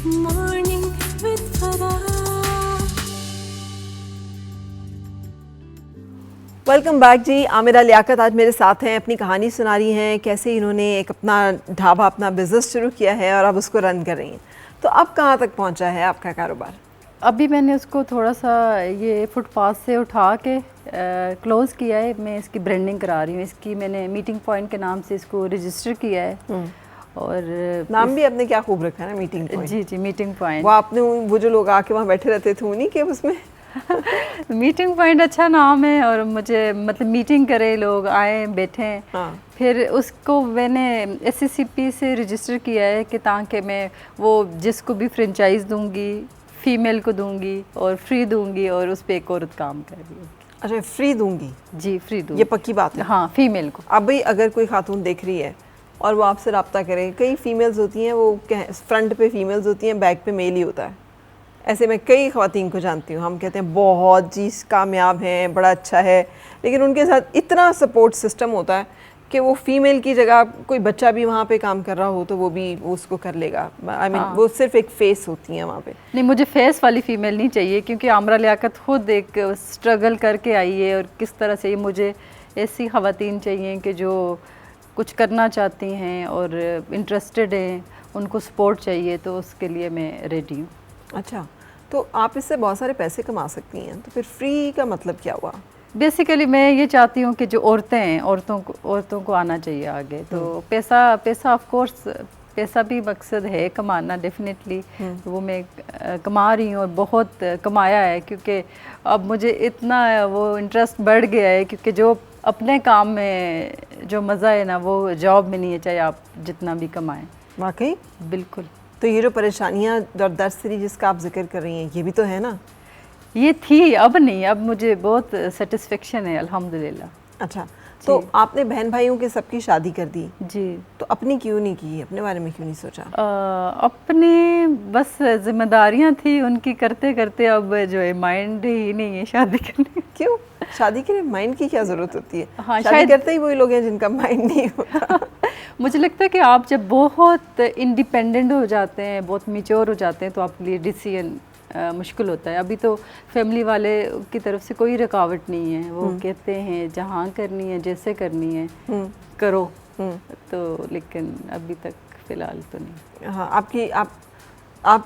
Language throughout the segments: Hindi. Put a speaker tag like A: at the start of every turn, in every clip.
A: Morning with Farah.
B: Welcome back जी। आमिरा लियाकत आज मेरे साथ हैं, अपनी कहानी सुना रही हैं कैसे इन्होंने एक अपना ढाबा, अपना बिजनेस शुरू किया है और अब उसको रन कर रही हैं। तो अब कहाँ तक पहुँचा है आपका कारोबार?
C: अभी मैंने उसको थोड़ा सा ये फुटपाथ से उठा के क्लोज़ किया है। मैं इसकी ब्रांडिंग करा रही हूँ। इसकी मैंने मीटिंग पॉइंट के नाम से इसको रजिस्टर किया है। और
B: नाम भी आपने क्या खूब रखा है ना, मीटिंग पॉइंट।
C: जी जी, मीटिंग पॉइंट।
B: वो आपने वो जो लोग आके वहाँ बैठे रहते थे उन्हीं के उसमें
C: मीटिंग पॉइंट अच्छा नाम है। और मुझे मतलब मीटिंग करे, लोग आए बैठें।
B: हाँ।
C: फिर उसको मैंने SCCP से रजिस्टर किया है कि ताकि मैं वो जिसको भी फ्रेंचाइज दूंगी फीमेल को दूंगी और फ्री दूंगी, और उस पर एक औरत काम कर रही है।
B: अच्छा, फ्री दूंगी?
C: जी, फ्री दूंगी।
B: ये पक्की बात है?
C: हाँ, फीमेल को।
B: अब भाई अगर कोई खातून देख रही है और वो आपसे रब्ता करे, कई फीमेल्स होती हैं, वो फ्रंट पे फीमेल्स होती हैं, बैक पे मेल ही होता है। ऐसे मैं कई ख़वातीन को जानती हूँ, हम कहते हैं बहुत चीज़ कामयाब हैं, बड़ा अच्छा है, लेकिन उनके साथ इतना सपोर्ट सिस्टम होता है कि वो फीमेल की जगह कोई बच्चा भी वहाँ पे काम कर रहा हो तो वो भी वो उसको कर लेगा। आई मीन वो सिर्फ एक फेस होती हैं वहाँ पे।
C: नहीं, मुझे फेस वाली फीमेल नहीं चाहिए, क्योंकि आमरा लियाकत खुद एक स्ट्रगल करके आई है। और किस तरह से मुझे ऐसी ख़वातीन चाहिए कि जो कुछ करना चाहती हैं और इंटरेस्टेड हैं, उनको सपोर्ट चाहिए, तो उसके लिए मैं रेडी हूँ।
B: अच्छा, तो आप इससे बहुत सारे पैसे कमा सकती हैं, तो फिर फ्री का मतलब क्या हुआ?
C: बेसिकली मैं ये चाहती हूँ कि जो औरतें हैं, औरतों को आना चाहिए आगे। तो पैसा ऑफ कोर्स, पैसा भी मकसद है कमाना, डेफिनेटली। वो मैं कमा रही हूँ और बहुत कमाया है, क्योंकि अब मुझे इतना वो इंटरेस्ट बढ़ गया है, क्योंकि जो अपने काम में जो मज़ा है ना, वो जॉब में नहीं है, चाहे आप जितना भी कमाएं।
B: वाकई?
C: बिल्कुल।
B: तो ये जो परेशानियाँ और दर्द सीरी जिसका आप जिक्र कर रही हैं, ये भी तो है ना?
C: ये थी, अब नहीं। अब मुझे बहुत सेटिस्फेक्शन है, अल्हम्दुलिल्लाह।
B: अच्छा, तो आपने बहन भाइयों के सबकी शादी कर दी
C: जी,
B: तो अपनी क्यों नहीं की? अपने बारे में क्यों नहीं सोचा?
C: अपनी बस जिम्मेदारियां थी, उनकी करते करते अब जो है माइंड ही नहीं है शादी करने।
B: क्यों? शादी के लिए माइंड की क्या ज़रूरत होती है?
C: हाँ,
B: शादी करते ही वही लोग हैं जिनका माइंड नहीं होता।
C: मुझे लगता है कि आप जब बहुत इंडिपेंडेंट हो जाते हैं, बहुत मैच्योर हो जाते हैं, तो आपके लिए डिसीजन मुश्किल होता है। अभी तो फैमिली वाले की तरफ से कोई रुकावट नहीं है, वो कहते हैं जहाँ करनी है, जैसे करनी है करो। तो लेकिन अभी तक फ़िलहाल तो नहीं।
B: हाँ,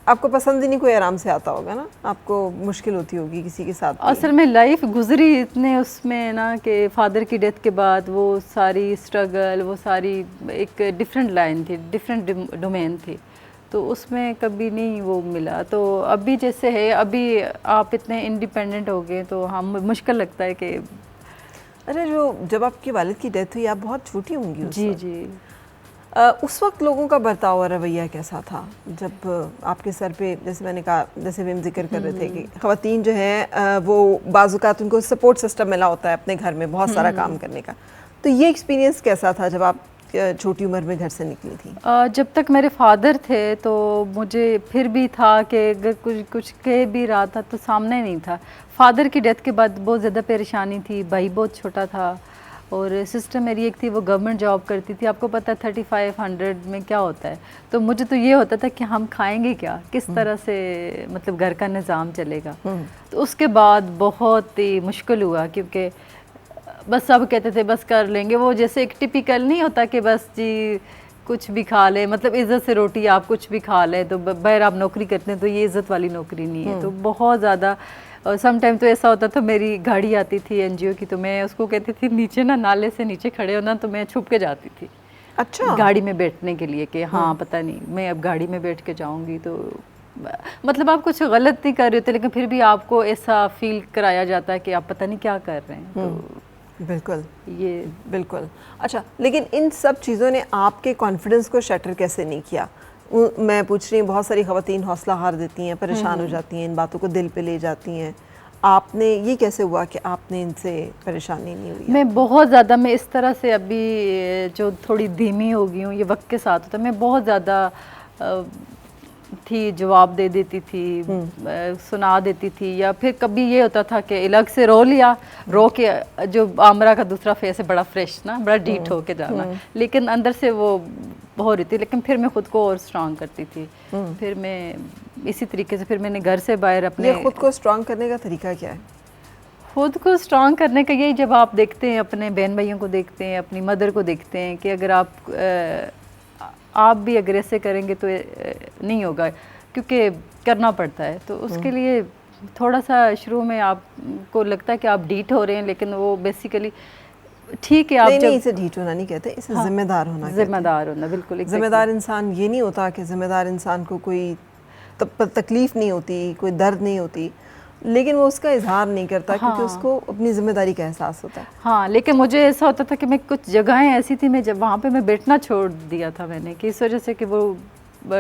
B: आपको पसंद ही नहीं कोई आराम से आता होगा ना? आपको मुश्किल होती होगी किसी के साथ?
C: असल में लाइफ गुजरी इतने उसमें ना कि फादर की डेथ के बाद वो सारी स्ट्रगल, वो सारी एक डिफरेंट लाइन थी, डिफरेंट डोमेन थी, तो उसमें कभी नहीं वो मिला। तो अभी जैसे है, अभी आप इतने इंडिपेंडेंट हो गए, तो हम मुश्किल लगता है कि
B: अरे जब आपके वालिद की डेथ हुई, आप बहुत छोटी होंगी उस
C: जी
B: वक्त।
C: जी।
B: उस वक्त लोगों का बर्ताव और रवैया कैसा था जब आपके सर पे, जैसे मैंने कहा, जैसे हम जिक्र कर रहे थे कि ख़वातीन जो हैं वो बाज़-औक़ात उनको सपोर्ट सिस्टम मिला होता है अपने घर में बहुत सारा काम करने का, तो ये एक्सपीरियंस कैसा था जब आप छोटी उम्र में घर से निकली थी?
C: जब तक मेरे फादर थे तो मुझे फिर भी था कि अगर कुछ कह भी रहा था तो सामने नहीं था। फादर की डेथ के बाद बहुत ज़्यादा परेशानी थी, भाई बहुत छोटा था, और सिस्टर मेरी एक थी, वो गवर्नमेंट जॉब करती थी। आपको पता है 3500 में क्या होता है। तो मुझे तो ये होता था कि हम खाएंगे क्या, किस तरह से मतलब घर का निज़ाम चलेगा। तो उसके बाद बहुत ही मुश्किल हुआ, क्योंकि बस सब कहते थे बस कर लेंगे। वो जैसे एक टिपिकल नहीं होता कि बस जी कुछ भी खा ले, मतलब इज़्ज़त से रोटी आप कुछ भी खा ले, तो बाहर आप नौकरी करते हैं तो ये इज़्ज़त वाली नौकरी नहीं है। तो बहुत ज़्यादा, और सम टाइम तो ऐसा होता था, मेरी गाड़ी आती थी NGO की, तो मैं उसको कहती थी नीचे ना, नाले से नीचे खड़े होना, तो मैं छुप के जाती थी।
B: अच्छा।
C: गाड़ी में बैठने के लिए कि हाँ पता नहीं मैं अब गाड़ी में बैठ के जाऊँगी, तो मतलब आप कुछ गलत नहीं कर रहे होते, लेकिन फिर भी आपको ऐसा फील कराया जाता है कि आप पता नहीं क्या कर रहे हैं। तो
B: बिल्कुल,
C: ये
B: बिल्कुल। अच्छा, लेकिन इन सब चीज़ों ने आपके कॉन्फिडेंस को शटर कैसे नहीं किया? मैं पूछ रही हूँ, बहुत सारी ख़वातीन हौसला हार देती हैं, परेशान हो जाती हैं, इन बातों को दिल पे ले जाती हैं। आपने ये कैसे हुआ कि आपने इनसे परेशानी नहीं हुई?
C: मैं बहुत ज़्यादा, मैं इस तरह से अभी जो थोड़ी धीमी हो गई हूँ, ये वक्त के साथ होता है। मैं बहुत ज़्यादा थी जवाब दे देती थी, सुना देती थी, या फिर कभी ये होता था कि अलग से रो लिया, रो के जो आमरा का दूसरा फेस है बड़ा फ्रेश ना, बड़ा डीट होके जाना, लेकिन अंदर से वो हो रही थी। लेकिन फिर मैं खुद को और स्ट्रांग करती थी। फिर मैं इसी तरीके से फिर मैंने घर से बाहर अपने
B: ये खुद को स्ट्रांग करने का तरीका क्या है?
C: खुद को स्ट्रांग करने का यही, जब आप देखते हैं अपने बहन भाइयों को देखते हैं, अपनी मदर को देखते हैं कि अगर आप भी अगर ऐसे करेंगे तो नहीं होगा, क्योंकि करना पड़ता है। तो उसके लिए थोड़ा सा शुरू में आपको लगता है कि आप डीट हो रहे हैं, लेकिन वो बेसिकली ठीक है। आप
B: नहीं, इसे ढीठ होना नहीं कहते, इसे जिम्मेदार होना कहते हैं।
C: जिम्मेदार होना, बिल्कुल।
B: जिम्मेदार इंसान ये नहीं होता कि जिम्मेदार इंसान को कोई तकलीफ नहीं होती, कोई दर्द नहीं होती, लेकिन वो उसका इजहार नहीं करता क्योंकि उसको अपनी जिम्मेदारी का एहसास होता है।
C: हाँ, लेकिन मुझे ऐसा होता था कि मैं कुछ जगहें ऐसी थी, मैं जब वहाँ पे मैं बैठना छोड़ दिया था मैंने, कि इस वजह से कि वो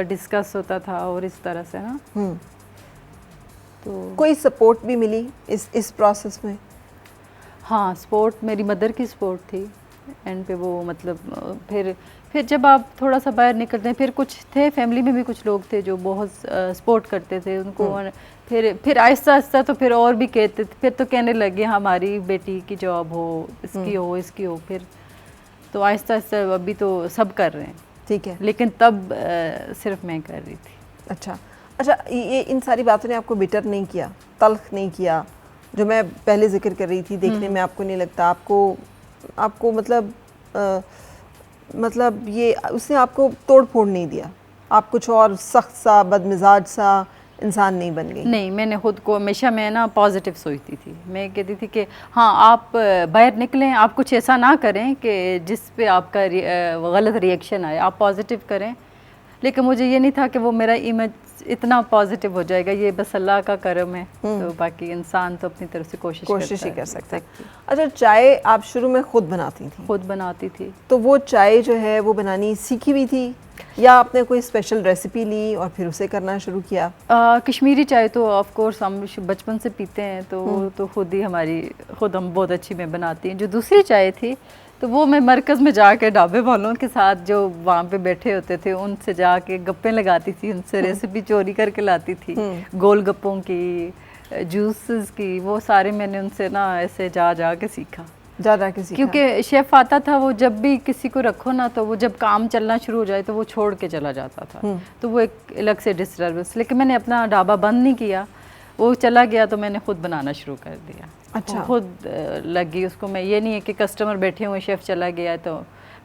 C: डिस्कस होता था और इस तरह से ना। तो
B: कोई सपोर्ट भी मिली इस प्रोसेस में?
C: हाँ, सपोर्ट मेरी मदर की सपोर्ट थी एंड पे वो मतलब फिर जब आप थोड़ा सा बाहर निकलते हैं, फिर कुछ थे फैमिली में भी कुछ लोग थे जो बहुत सपोर्ट करते थे उनको। फिर आहिस्ता आहिस्ता तो फिर और भी कहते थे, फिर तो कहने लगे हमारी बेटी की जॉब हो, इसकी हो। फिर तो आहिस्ता आहिस्ता अभी तो सब कर रहे हैं,
B: ठीक है,
C: लेकिन तब सिर्फ मैं कर रही थी।
B: अच्छा, ये इन सारी बातों ने आपको बिटर नहीं किया, तल्ख नहीं किया? जो मैं पहले जिक्र कर रही थी, देखने में आपको नहीं लगता, आपको मतलब ये उसने आपको तोड़ फोड़ नहीं दिया, आप कुछ और सख्त सा बदमिजाज सा इंसान नहीं बन गई? नहीं,
C: मैंने खुद को हमेशा मैं ना पॉजिटिव सोचती थी। मैं कहती थी कि हाँ, आप बाहर निकलें, आप कुछ ऐसा ना करें कि जिस पे आपका गलत रिएक्शन आए, आप पॉजिटिव करें। लेकिन मुझे ये नहीं था कि वो मेरा इमेज इतना पॉजिटिव हो जाएगा, ये बस अल्लाह का करम है। तो बाकी इंसान तो अपनी तरफ से कोशिश
B: ही कर सकता है। अच्छा, चाय आप शुरू में खुद बनाती थी?
C: खुद बनाती थी।
B: तो वो चाय जो है वो बनानी सीखी हुई थी या आपने कोई स्पेशल रेसिपी ली और फिर उसे करना शुरू किया?
C: कश्मीरी चाय तो ऑफ कोर्स हम बचपन से पीते हैं, तो खुद हम बहुत अच्छी मैं बनाती हैं। जो दूसरी चाय थी तो वो मैं मरकज़ में जाके ढाबे वालों के साथ जो वहाँ पे बैठे होते थे उनसे जाके गप्पे लगाती थी, उनसे रेसिपी चोरी करके लाती थी, गोलगप्पों की, जूसेस की, वो सारे मैंने उनसे ना ऐसे जा के सीखा। क्योंकि शेफ़ आता था, वो जब भी किसी को रखो ना, तो वो जब काम चलना शुरू हो जाए तो वो छोड़ के चला जाता था, तो वो एक अलग से डिस्टर्बेंस। लेकिन मैंने अपना ढाबा बंद नहीं किया, वो चला गया तो मैंने खुद बनाना शुरू कर दिया।
B: अच्छा,
C: खुद लगी उसको। मैं ये नहीं है कि कस्टमर बैठे हुए, शेफ़ चला गया तो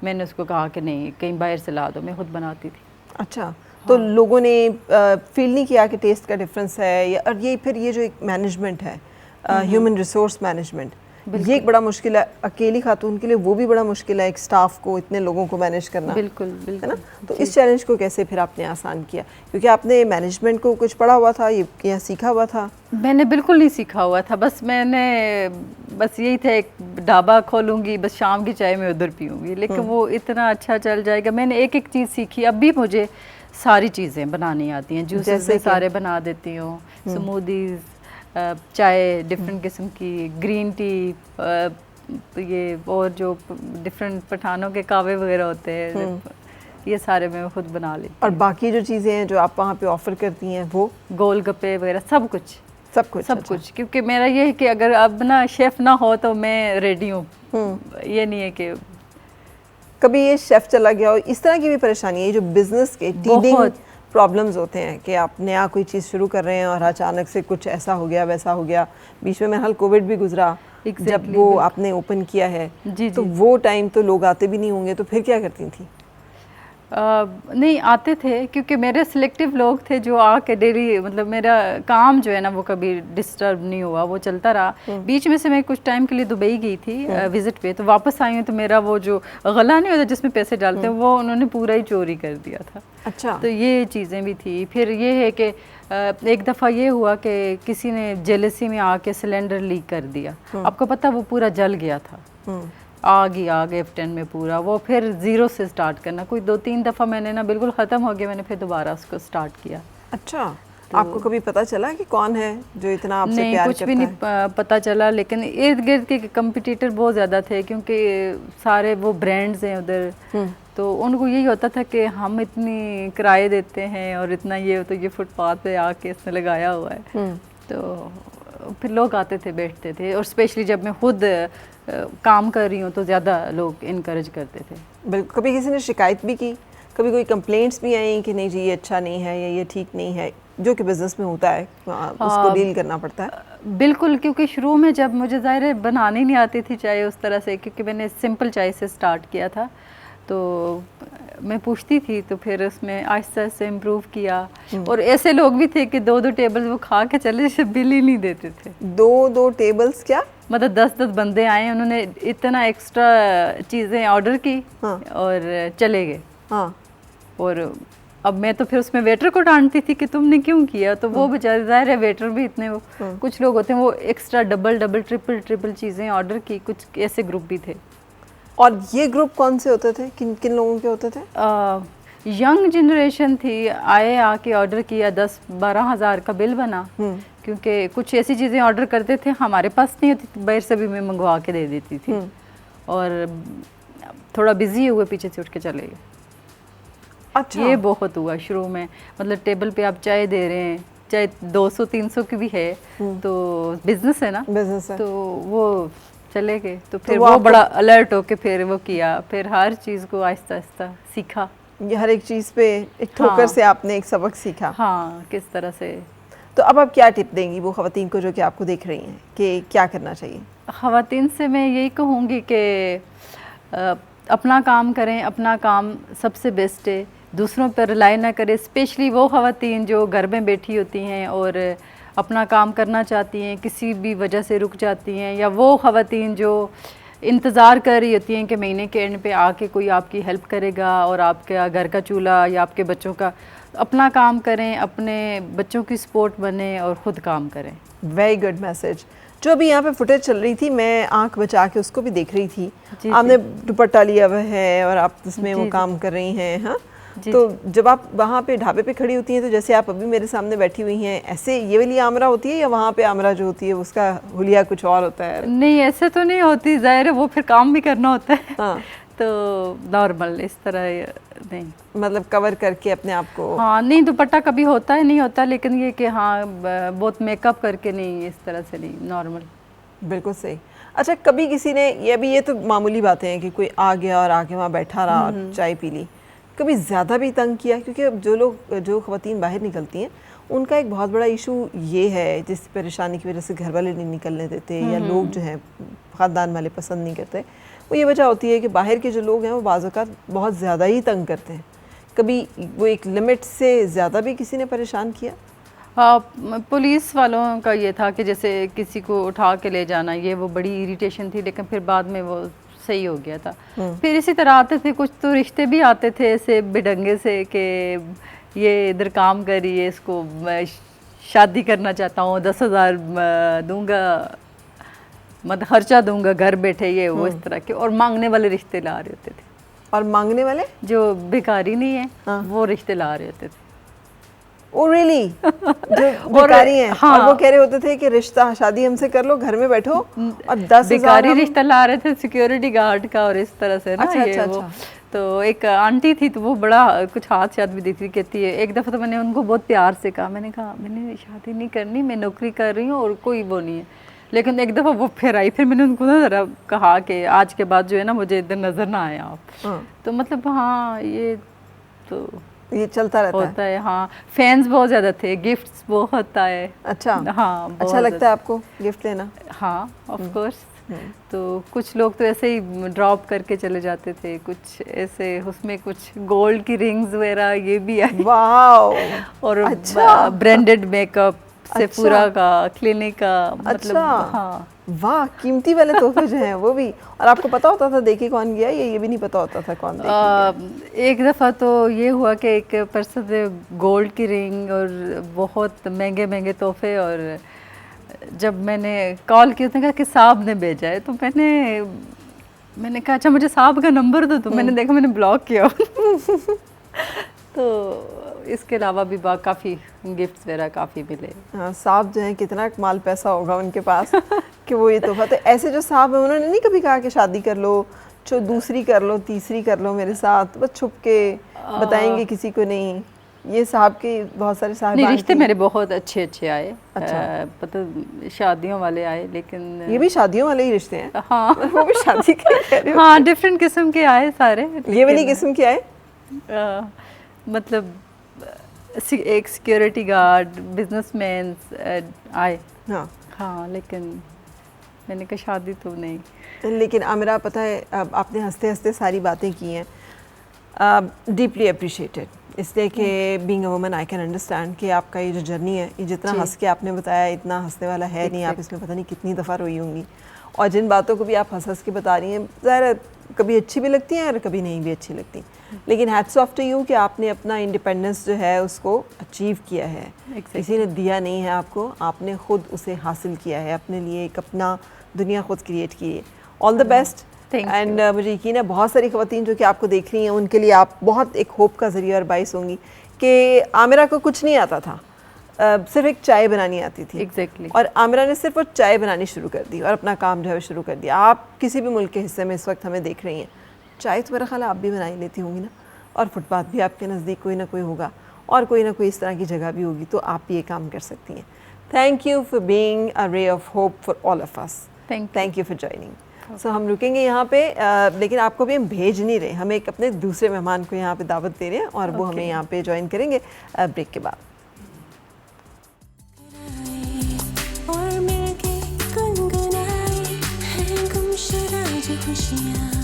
C: मैंने उसको कहा कि नहीं कहीं बाहर से ला दो, मैं खुद बनाती थी।
B: अच्छा, हाँ। तो लोगों ने फील नहीं किया कि टेस्ट का डिफरेंस है? या और ये जो एक मैनेजमेंट है, ह्यूमन रिसोर्स मैनेजमेंट, ये एक बड़ा मुश्किल है अकेली खातून के लिए, वो भी बड़ा मुश्किल है एक स्टाफ को इतने लोगों को मैनेज करना।
C: बिल्कुल
B: है ना? तो इस चैलेंज को कैसे फिर आपने आसान किया? क्योंकि आपने मैनेजमेंट को कुछ पढ़ा हुआ था, ये सीखा हुआ था?
C: मैंने बिल्कुल नहीं सीखा हुआ था, बस यही था एक ढाबा खोलूंगी, बस शाम की चाय में उधर पीऊंगी, लेकिन वो इतना अच्छा चल जाएगा। मैंने एक चीज़ सीखी, अब भी मुझे सारी चीज़ें बनानी आती हैं, जूसेस सारे बना देती हूँ, स्मूदीज़, चाय डिफरेंट किस्म की, ग्रीन टी, ये और जो डिफरेंट पठानों के कावे वगैरह होते हैं, ये सारे मैं खुद बना लेती हूँ।
B: और बाकी जो चीज़ें हैं जो आप वहाँ पे ऑफ़र करती हैं, वो
C: गोलगप्पे वगैरह सब कुछ।
B: अच्छा।
C: कुछ, क्योंकि मेरा ये है कि अगर अब ना शेफ़ ना हो तो मैं रेडी हूँ। ये नहीं है कि
B: कभी ये शेफ़ चला गया हो, इस तरह की भी परेशानी है? जो बिजनेस के टीडिंग प्रॉब्लम्स होते हैं कि आप नया कोई चीज़ शुरू कर रहे हैं और अचानक से कुछ ऐसा हो गया, वैसा हो गया, बीच में मेरे हाल कोविड भी गुजरा, जब वो आपने ओपन किया है, तो वो टाइम तो लोग आते भी नहीं होंगे, तो फिर क्या करती थी?
C: नहीं आते थे, क्योंकि मेरे सिलेक्टिव लोग थे जो आके डेली, मतलब मेरा काम जो है ना वो कभी डिस्टर्ब नहीं हुआ, वो चलता रहा। बीच में से मैं कुछ टाइम के लिए दुबई गई थी विजिट पे, तो वापस आई हूँ तो मेरा वो जो गला नहीं होता जिसमें पैसे डालते हैं, वो उन्होंने पूरा ही चोरी कर दिया था।
B: अच्छा,
C: तो ये चीज़ें भी थी। फिर ये है कि एक दफ़ा ये हुआ कि किसी ने जेलसी में आके सिलेंडर लीक कर दिया, आपको पता वो पूरा जल गया था, आग F10 में पूरा, वो फिर ज़ीरो से स्टार्ट करना, कोई 2-3 दफ़ा मैंने ना बिल्कुल ख़त्म हो गया, मैंने फिर दोबारा उसको स्टार्ट किया।
B: अच्छा, तो आपको कभी पता चला कि कौन है जो इतना आपसे प्यार करता है?
C: कुछ भी नहीं पता चला, लेकिन इर्द गिर्द के कंपटीटर बहुत ज़्यादा थे, क्योंकि सारे वो ब्रांड्स हैं उधर, तो उनको यही होता था कि हम इतनी किराए देते हैं और इतना ये तो ये फुटपाथ पे आके इसने लगाया हुआ है। तो फिर लोग आते थे, बैठते थे, और स्पेशली जब मैं खुद काम कर रही हूँ तो ज़्यादा लोग इनकरेज करते थे।
B: बिल्कुल। कभी किसी ने शिकायत भी की, कभी कोई कंप्लेंट्स भी आई कि नहीं जी ये अच्छा नहीं है या ये ठीक नहीं है, जो कि बिज़नेस में होता है, उसको डील करना पड़ता है?
C: बिल्कुल, क्योंकि शुरू में जब मुझे ज़ाहिर है बनानी नहीं आती थी चाय उस तरह से, क्योंकि मैंने सिंपल चाय से स्टार्ट किया था, तो मैं पूछती थी, तो फिर उसमें आहिस्ता से इम्प्रूव किया। और ऐसे लोग भी थे कि 2-2 टेबल वो खा के चले, जैसे बिल ही नहीं देते थे।
B: 2-2 टेबल्स क्या?
C: मतलब 10-10 बंदे आए, उन्होंने इतना एक्स्ट्रा चीज़ें ऑर्डर की।
B: हाँ।
C: और चले गए।
B: हाँ।
C: और अब मैं तो फिर उसमें वेटर को डांटती थी कि तुमने क्यों किया, तो वो बेचारे, ज़ाहिर है वेटर भी इतने, वो कुछ लोग होते हैं वो एक्स्ट्रा डबल ट्रिपल चीज़ें ऑर्डर की, कुछ ऐसे ग्रुप भी थे।
B: और ये ग्रुप कौन से होते थे, किन किन लोगों के होते थे?
C: यंग जनरेशन थी, आए आके ऑर्डर किया, 10-12 हज़ार का बिल बना, क्योंकि कुछ ऐसी चीज़ें ऑर्डर करते थे हमारे पास नहीं होती थी, बाहर से भी मैं मंगवा के दे देती थी। और थोड़ा बिजी हुए, पीछे से उठ के चले गए।
B: अच्छा।
C: ये बहुत हुआ शुरू में, मतलब टेबल पे आप चाय दे रहे हैं, चाहे 200-300 की भी है, तो बिजनेस है ना,
B: बिजनेस है,
C: तो वो चले गए। तो फिर वो बड़ा अलर्ट होके फिर वो किया, फिर हर चीज़ को आहिस्ता आहिस्ता सीखा।
B: ये हर एक चीज़ पे एक ठोकर से आपने एक सबक सीखा।
C: हाँ, किस तरह से।
B: तो अब आप क्या टिप देंगी वो ख़वातीन को जो कि आपको देख रही हैं कि क्या करना चाहिए?
C: ख़वातीन से मैं यही कहूँगी कि अपना काम करें, अपना काम सबसे बेस्ट है, दूसरों पर रिलाई ना करें। स्पेशली वो ख़वातीन जो घर में बैठी होती हैं और अपना काम करना चाहती हैं, किसी भी वजह से रुक जाती हैं, या वो ख़वातीन जो इंतज़ार कर रही होती हैं कि महीने के एंड पे आके कोई आपकी हेल्प करेगा और आपके घर का चूल्हा या आपके बच्चों का। अपना काम करें, अपने बच्चों की सपोर्ट बने और ख़ुद काम करें।
B: Very good message. जो अभी यहाँ पे फुटेज चल रही थी, मैं आंख बचा के उसको भी देख रही थी। आपने दुपट्टा लिया हुआ है और आप उसमें वो काम कर रही हैं। हाँ, तो जब आप वहाँ पे ढाबे पे खड़ी होती हैं, तो जैसे आप अभी मेरे सामने बैठी हुई हैं, ऐसे ये वाली आमरा होती है या वहाँ पे आमरा जो होती है उसका हुलिया कुछ और होता है?
C: नहीं, ऐसे तो नहीं होती, ज़ाहिर है वो फिर काम भी करना होता है।
B: हाँ।
C: तो नॉर्मल इस तरह नहीं,
B: मतलब कवर करके अपने आप को।
C: हाँ, नहीं दुपट्टा कभी होता है नहीं होता, लेकिन ये कि हाँ बहुत मेकअप करके नहीं, इस तरह से नहीं, नॉर्मल।
B: बिल्कुल सही। अच्छा, कभी किसी ने ये तो मामूली बातें हैं कि कोई आ गया और आके वहाँ बैठा रहा और चाय पी ली, कभी ज़्यादा भी तंग किया? क्योंकि अब जो ख़वातीन बाहर निकलती हैं उनका एक बहुत बड़ा इशू ये है, जिस परेशानी की वजह से घर वाले नहीं निकलने देते या लोग जो हैं ख़ानदान वाले पसंद नहीं करते, वो ये वजह होती है कि बाहर के जो लोग हैं वो बाज़ औक़ात बहुत ज़्यादा ही तंग करते हैं। कभी वो एक लिमिट से ज़्यादा भी किसी ने परेशान किया?
C: पुलिस वालों का ये था कि जैसे किसी को उठा के ले जाना, ये वो बड़ी इरिटेशन थी, लेकिन फिर बाद में वो सही हो गया था। फिर इसी तरह आते थे, कुछ तो रिश्ते भी आते थे ऐसे बेढंगे से कि ये इधर काम कर रही है, इसको मैं शादी करना चाहता हूँ, 10,000 दूंगा, मतलब खर्चा दूंगा, घर बैठे, ये वो इस तरह के, और मांगने वाले रिश्ते ला रहे होते थे।
B: और मांगने वाले
C: जो भिखारी नहीं है, हाँ, वो रिश्ते ला रहे होते थे।
B: Oh really? जो भिखारी हैं, हाँ, और वो कह रहे होते थे कि रिश्ता, शादी हमसे कर लो, घर में बैठो, और 10,000
C: भिखारी रिश्ता ला रहे थे सिक्योरिटी गार्ड का और इस तरह से ना।
B: अच्छा,
C: ये
B: अच्छा,
C: वो
B: अच्छा।
C: तो एक आंटी थी, तो वो बड़ा कुछ हाथ शाद भी देखती, कहती है, एक दफ़ा तो मैंने उनको बहुत प्यार से कहा, मैंने कहा मैंने शादी नहीं करनी, मैं नौकरी कर रही हूँ और कोई वो नहीं है। लेकिन एक दफ़ा वो फिर आई, फिर मैंने उनको ना ज़रा कहा कि आज के बाद जो है ना मुझे इधर नज़र ना आए आप। तो मतलब हाँ, ये तो
B: ये चलता रहता
C: होता है। हाँ, फैंस बहुत ज़्यादा थे, गिफ्ट्स बहुत आए।
B: अच्छा।
C: हाँ,
B: अच्छा लगता है आपको गिफ्ट लेना?
C: हाँ, ऑफ कोर्स। तो कुछ लोग तो ऐसे ही ड्रॉप करके चले जाते थे, कुछ ऐसे उसमें कुछ गोल्ड की रिंग्स वगैरह ये भी आई।
B: वाह।
C: और
B: अच्छा।
C: ब्रांडेड मेकअप से
B: अच्छा।
C: पूरा का क्लिनिक का, मतलब
B: अच्छा।
C: हाँ।
B: वाह, कीमती वाले तोहफे जो हैं वो भी। और आपको पता होता था देखी कौन गया, ये भी नहीं पता होता था कौन देखी गया?
C: एक दफ़ा तो ये हुआ कि एक पर्सन ने गोल्ड की रिंग और बहुत महंगे महंगे तोहफे, और जब मैंने कॉल किया उसने कहा कि साहब ने भेजा है, तो मैंने कहा अच्छा मुझे साहब का नंबर दो, तो मैंने देखा मैंने ब्लॉक किया। तो इसके अलावा भी काफ़ी गिफ्ट्स वगैरह काफ़ी मिले।
B: हाँ, साहब जो हैं कितना माल पैसा होगा उनके पास कि वो ये तोहफा। तो ऐसे जो साहब हैं उन्होंने नहीं कभी कहा कि शादी कर लो, जो दूसरी कर लो, तीसरी कर लो मेरे साथ, बस छुप के बताएंगे किसी को नहीं। ये साहब के बहुत सारे
C: नहीं,
B: साहब
C: रिश्ते मेरे बहुत अच्छे अच्छे आए।
B: अच्छा।
C: पता शादियों वाले आए, लेकिन
B: ये भी शादियों वाले ही रिश्ते हैं।
C: हाँ
B: वो भी शादी के कह रहे हो।
C: हाँ, डिफरेंट किस्म के आए सारे।
B: ये वाली किस्म के आए?
C: मतलब एक सिक्योरिटी गार्ड, बिजनेसमैन आए।
B: हाँ
C: हाँ, लेकिन मैंने कहा शादी तो नहीं।
B: लेकिन आमिरा, पता है अब आपने हंसते हंसते सारी बातें की हैं, डीपली अप्रिशिएटेड, इसलिए कि being a woman I can understand कि आपका ये जो जर्नी है, ये जितना हंस के आपने बताया इतना हंसने वाला है नहीं। आप इसमें पता नहीं कितनी दफ़ा रोई होंगी, और जिन बातों को भी आप हंस हंस के बता रही हैं, ज़ाहिर है कभी अच्छी भी लगती हैं और कभी नहीं भी अच्छी लगती, लेकिन हैट्स ऑफ टू यू कि आपने अपना इंडिपेंडेंस जो है उसको अचीव किया है। किसी ने दिया नहीं है आपको, आपने ख़ुद उसे हासिल किया है, अपने लिए एक अपना दुनिया खुद क्रिएट की है। All the best. एंड मुझे यकीन है बहुत सारी ख़वातीन जो कि आपको देख रही हैं उनके लिए आप बहुत एक होप का ज़रिया और बाइस होंगी कि आमिरा को कुछ नहीं आता था, सिर्फ एक चाय बनानी आती थी।
C: Exactly.
B: और आमिरा ने सिर्फ वो चाय बनानी शुरू कर दी और अपना काम जो है शुरू कर दिया। आप किसी भी मुल्क के हिस्से में इस वक्त हमें देख रही हैं, चाय तो मेरा ख्याल आप भी बना ही लेती होंगी ना, और फुटपाथ भी आपके नज़दीक कोई ना कोई होगा और कोई ना कोई इस तरह की जगह भी होगी, तो आप भी ये काम कर सकती हैं। Thank you for being a ray of hope for all of us. Thank you for joining. So हम रुकेंगे यहाँ पे, लेकिन आपको भी हम भेज नहीं रहे, हम एक अपने दूसरे मेहमान को यहाँ पे दावत दे रहे हैं और वो हमें यहाँ पे ज्वाइन करेंगे ब्रेक के बाद।
A: और मिलके गुनगुनाए हैं गुमशुदा जो खुशियाँ।